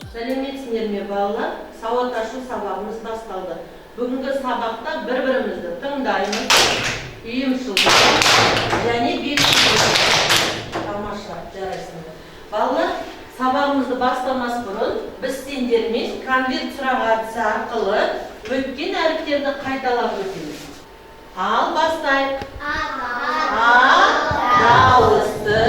Сәлеметсіңдер ме балалар? Сауатташу сабағымыз басталды. Бүгінгі сабақта бір-бірімізді тыңдаймыз, ұйымшылдық және белсенділік. Тамаша, жарайсыңдар. Балалар, сабағымызды бастамас бұрын біз сендермен конверт сұрақ әдісі арқылы өткен әріптерді қайталап өтеміз. Ал бастайық. А дауысты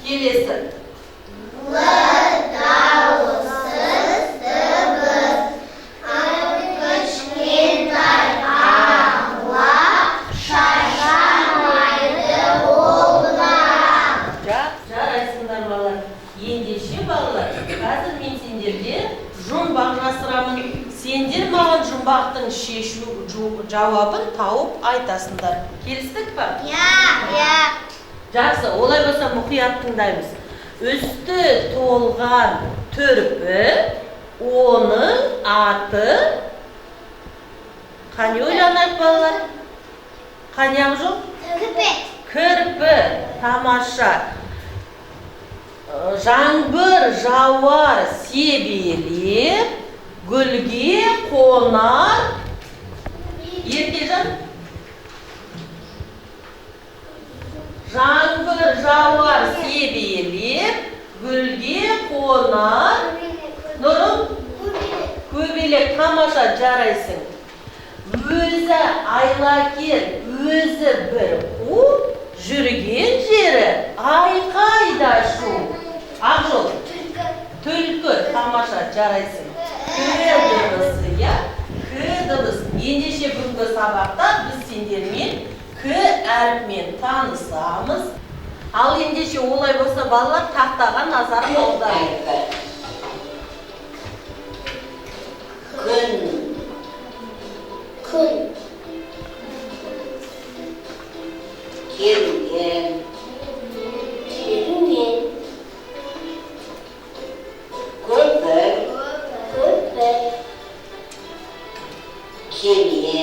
келесі. Л дауыссыз дыбыс, кішкентай аңлап, шаршамайды ол бірақ. Жарайсыңдар балалар. Ендеше балалар, қазір мен сендерге жұмбақ жасырамын. Сендер маған жұмбақтың шешу жауабын тауып айтасыңдар. Келістік па? Я. Жақсы, олай болса мұқият тыңдаймыз. Үсті толған түрпі, оның аты қане ойланайық балалар? Қане жоқ? Кірпі. Тамаша. Жаңбыр жауар себелеп, гүлге қонар. Еркежан? Жаңбыр жауар себелеп, гүлге қонар. Нұрым? Көбелек. Тамаша, жарайсың. Өзі айлакер, өзі бір қу, жүрген жері айқайда шу. Ақжол? Түлкі. Тамаша, жарайсың. К дыбысы, я? К дыбыс. Ендеше бүгінгі сабақта біз сендермен К әріпімен танысамыз. Ал ендеше олай болса балалар тақтаға назар аударайық. Күн. Келген. Көпір. Кеме.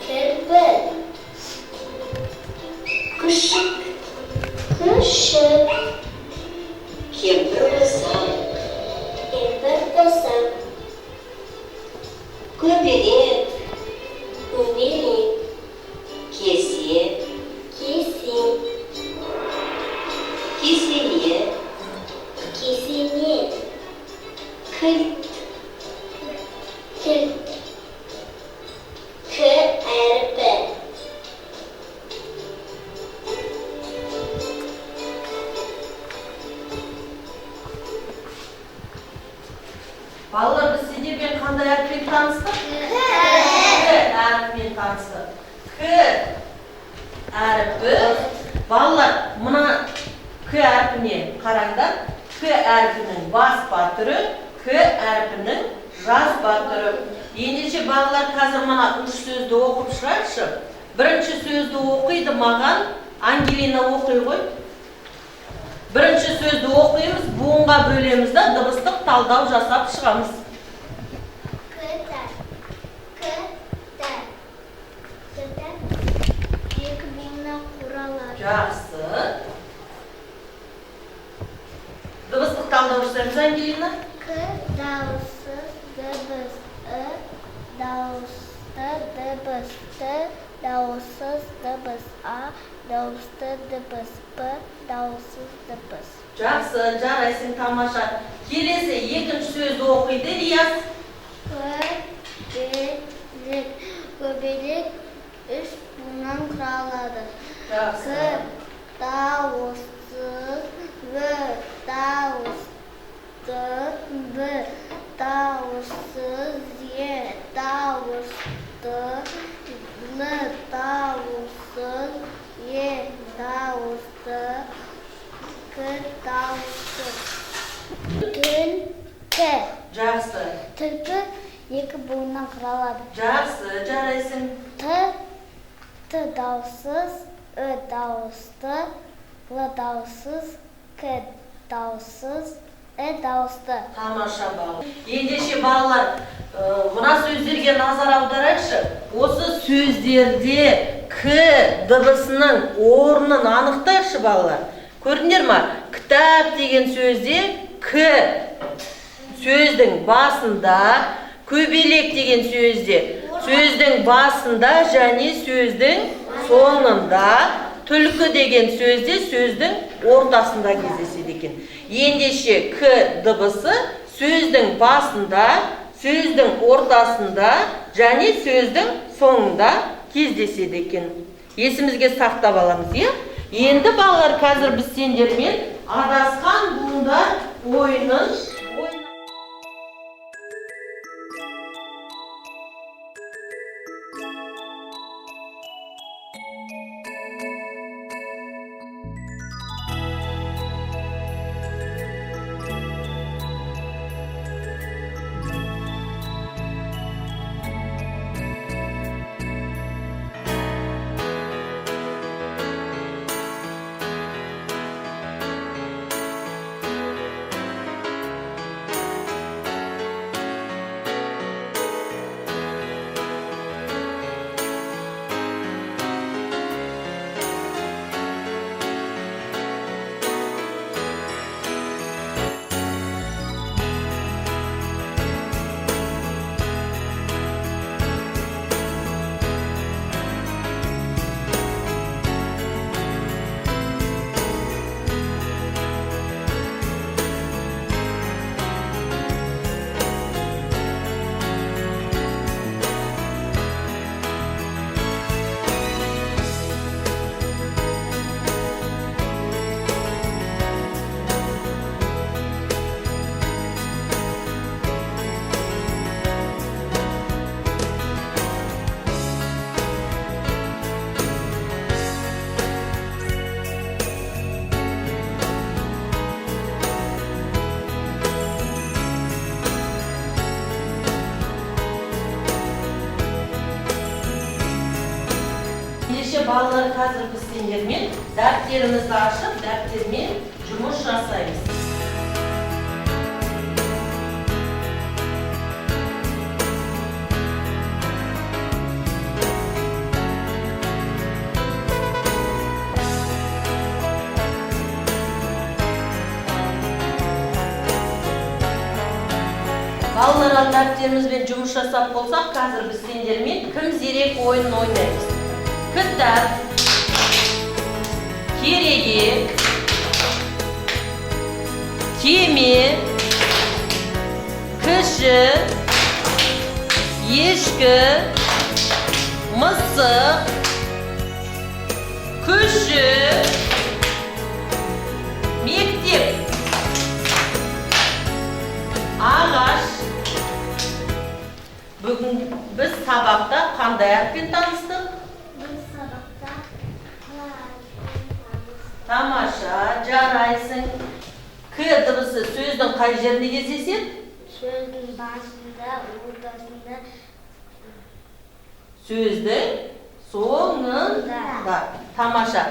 Кірпі. Күшік. Кемпір болсам. Көбелек. Кесе. Кесене. Кілт. К әріпі. Балалар, біз сендермен қандай әріппен таныстық? К әріппен таныстық. К әріпі. Балалар, мұна К әріпіне қараңдар. К әріпінің баспа түрі, К әріпінің жазба түрі. Ендеше балалар, қазір мына үш сөзді оқып шығайықшы. Бірінші сөзді оқиды маған Ангелина оқи ғой. Бірінші сөзді оқимыз, буынға бөлеміз да дыбыстық талдау жасап шығамыз. Екі меңнен құралады. Жақсы. Дыбыстық талдау жасаймыз, Ангелина. К дауыссыз дыбыс, дауысты дыбыс, Т дауыссыз дыбыс, А дауысты дыбыс, П дауыссыз дыбыс. Жақсы, жарайсың, тамаша. Келесі екінші сөзді оқиды, Ильяс. Көбелек. Көбелек үш буыннан құралады. Жақсы. К дауыссыз, В дауысты, Б дауыссыз, Е дауысты, Л дауыссыз, Е дауысты, К дауыссыз. Түлкі. Жақсы. Түлкі екі буыннан құралады. Жақсы, жарайсың. Т дауыссыз, Ö дауысты, Л дауыссыз, К дауыссыз, Э дауысты. Тамаша бал. Ендеше балалар, мына сөздерге назар аударайықшы. Осы сөздерде К дыбысының орнын анықтайықшы балалар. Көрдіңдер ма? Кітап деген сөзде К сөздің басында, көбелек деген сөздің басында және сөздің соңында, түлкі деген сөзде сөздің ортасында кездеседі екен. Ендеше К дыбысы сөздің басында, сөздің ортасында және сөздің соңында кездеседі екен. Есімізге сақтап аламыз, е? Енді балалар, қазір біз сендермен адасқан буындар ойынын балалар, қазір біз сендермен дәптерімізді ашып, дәптермен жұмыс жасаймыз. Балалар, дәптерімізбен жұмыс жасап болсақ, қазір біз сендермен кім зерек ойынын ойнаймыз. Кітап, кереге, кеме, кіші, ешкі, мысық, күші, мектеп, ағаш. Бүгін біз сабақта қандай әріппен таныстық? Тамаша, жарайсың. К дыбысы сөздің қай жерінде кездеседі? Сөздің басында, ортасында. Сөздің соңында. Тамаша.